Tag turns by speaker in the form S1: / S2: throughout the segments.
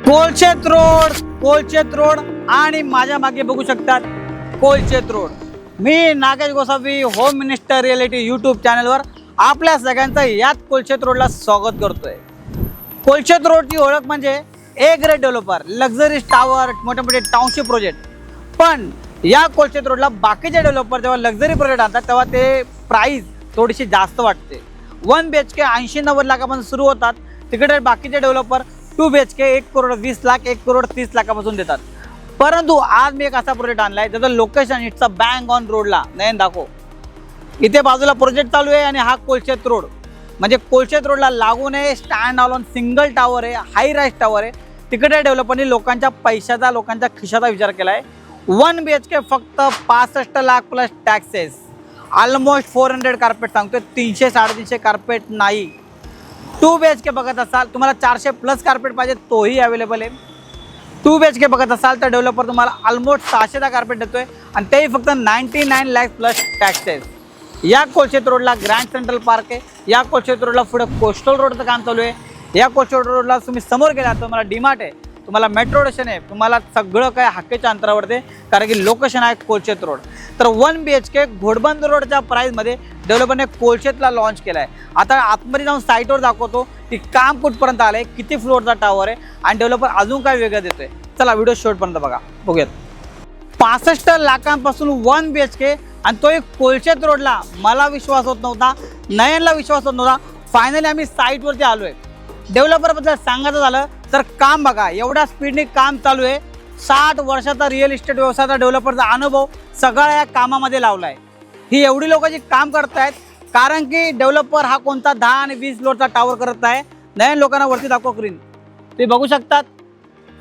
S1: कोलचेत road आणि माझ्या मागे बघू शकतात कोलचेत रोड। मी Nagesh Gosavi home minister reality YouTube चॅनलवर आपल्या सगळ्यांचं याच कोलचेत रोडला स्वागत करतोय। कोलचेत रोडची ओळख म्हणजे A grade developer, luxury tower, मोठे मोठे टाउनशिप प्रोजेक्ट। पण या कोलचेत रोडला बाकीचे डेव्हलपर जेव्हा लक्झरी प्रोजेक्ट आणतात तेव्हा ते प्राइस थोडीशी जास्त वाटते। 1 BHK 80-90 लाखापासून सुरू होतात, तिकडे बाकीचे डेव्हलपर 2 BHK 1 करोड 20 लाख 1 करोड 30 लाखापासून देतात। परंतु आज मी एक असा प्रोजेक्ट आणलाय ज्याचं location it's a bang on रोडला। नयन दाखव, इथे बाजूला प्रोजेक्ट चालू आहे आणि हा कोलचेत रोड म्हणजे कोलचेत रोडला लागून आहे, स्टँड ऑन सिंगल टावर आहे, हाय राईज टावर आहे। तिकडे डेव्हलपरनी लोकांच्या पैशाचा, लोकांच्या खिशाचा विचार केलाय। 1 BHK फक्त 65 lakh plus taxes, almost 400 carpet सांगतोय, 300-350 कार्पेट नाही। 2 BHK बघत असाल, तुम्हाला 400 प्लस कार्पेट पाहिजे तोही अवेलेबल आहे। 2 BHK बघत असाल तर डेव्हलपर तुम्हाला ऑलमोस्ट 600 कार्पेट देतोय आणि तेही फक्त 99 लाख प्लस टॅक्सेस। या कोलचेत रोडला ग्रँड सेंट्रल पार्क आहे। या कोलचेत रोडला पुढे कोस्टल रोडचं काम चालू आहे। या कोलचेत रोडला तुम्ही समोर गेला तर तुम्हाला डीमार्ट आहे, तुम्हाला मेट्रो स्टेशन आहे, तुम्हाला सगळं काय हाकेच्या अंतरावर आहे, कारण की लोकेशन आहे कोलचेत रोड। तर 1 BHK घोडबंदर रोडच्या प्राइसमध्ये डेव्हलपरने कोलचेतला लॉन्च केला आहे। आता आतमध्ये जाऊन साईटवर दाखवतो की काम कुठपर्यंत आलं आहे, किती फ्लोअरचा टावर आहे आणि डेव्हलपर अजून काय वेगळं देतोय। चला व्हिडिओ शेवटपर्यंत बघूयात। 65 लाखांपासून 1 BHK आणि तो एक कोलचेत रोडला। मला विश्वास होत नव्हता, नयनला विश्वास होत नव्हता। फायनली आम्ही साईटवरती आलो आहे। डेव्हलपरबद्दल सांगायचं झालं तर काम बघा, एवढ्या स्पीडने काम चालू आहे। 60 वर्षाचा रिअल इस्टेट व्यवसायाचा डेव्हलपरचा अनुभव सगळा या कामामध्ये लावला आहे। ही एवढी लोक जी काम करतायत कारण की डेव्हलपर हा कोणता 10 आणि 20 फ्लोअरचा टावर करत आहे। नयन लोकांना वरती दाखव स्क्रीन, तुम्ही बघू शकतात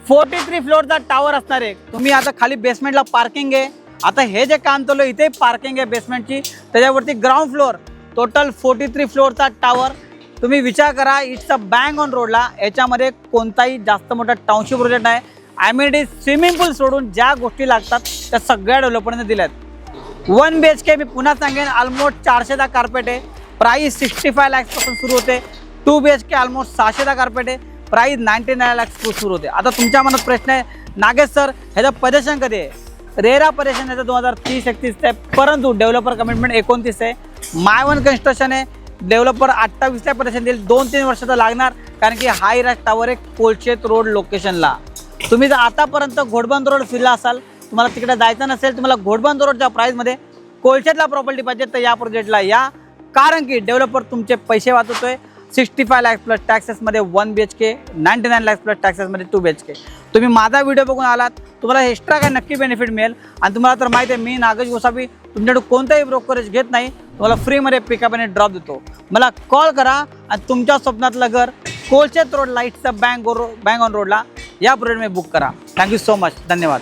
S1: 43 फ्लोअरचा टावर असणार आहे। तुम्ही आता खाली बेसमेंटला पार्किंग आहे। आता हे जे काम चालू आहे इथे पार्किंग आहे बेसमेंटची, त्याच्यावरती ग्राउंड फ्लोअर, टोटल 43 फ्लोअरचा टावर। तुम्ही विचार करा, इट्स अ बँग ऑन रोडला। याच्यामध्ये कोणताही जास्त मोठा टाउनशिप प्रोजेक्ट नाही। ॲम्युनिटीज, स्विमिंग पूल सोडून ज्या गोष्टी लागतात त्या सगळ्या डेव्हलपरने दिल्यात। 1 BHK मी पुन्हा सांगेन ऑलमोस्ट 400 कार्पेट आहे, प्राइस 65 लाखपासून सुरू होते। 2 BHK ऑलमोस्ट 600 कार्पेट आहे, प्राइस 99 लाख सुरू होते। आता तुमच्या मनात प्रश्न आहे, नागेश सर ह्याचं पजेशन कधी आहे? रेरा पजेशन याचं 2030-31 आहे, परंतु डेव्हलपर कमिटमेंट 29 आहे। माय1 कन्स्ट्रक्शन आहे, डेव्हलपर 28ला पजेशन देईल, 2-3 वर्षाचा लागणार, कारण की हाय राईज टावर आहे कोलचेत रोड लोकेशनला। तुम्ही जर आतापर्यंत घोडबंदर रोड फिरला असाल, तुम्हाला तिकडे जायचं नसेल, तुम्हाला घोडबंदर रोडच्या प्राइसमध्ये कोलचेतला प्रॉपर्टी पाहिजे तर या प्रोजेक्टला या, कारण की डेव्हलपर तुमचे पैसे वाचवतोय। 65 लाख प्लस टॅक्सेसमध्ये 1 BHK, 99 लाख प्लस टॅक्सेसमध्ये 2 BHK। तुम्ही माझा व्हिडिओ बघून आलात, तुम्हाला एक्स्ट्रा काय नक्की बेनिफिट मिळेल। आणि तुम्हाला तर माहिती आहे मी नागेश गोसावी तुमच्याकडे कोणताही ब्रोकरेज घेत नाही, तुम्हाला फ्रीमध्ये पिकअप आणि ड्रॉप देतो। मला कॉल करा आणि तुमच्या स्वप्नातलं घर कोलचेत रोड लाईटचा बँग ऑन रोडला या प्रोजेक्टमध्ये बुक करा। थँक्यू सो मच, धन्यवाद।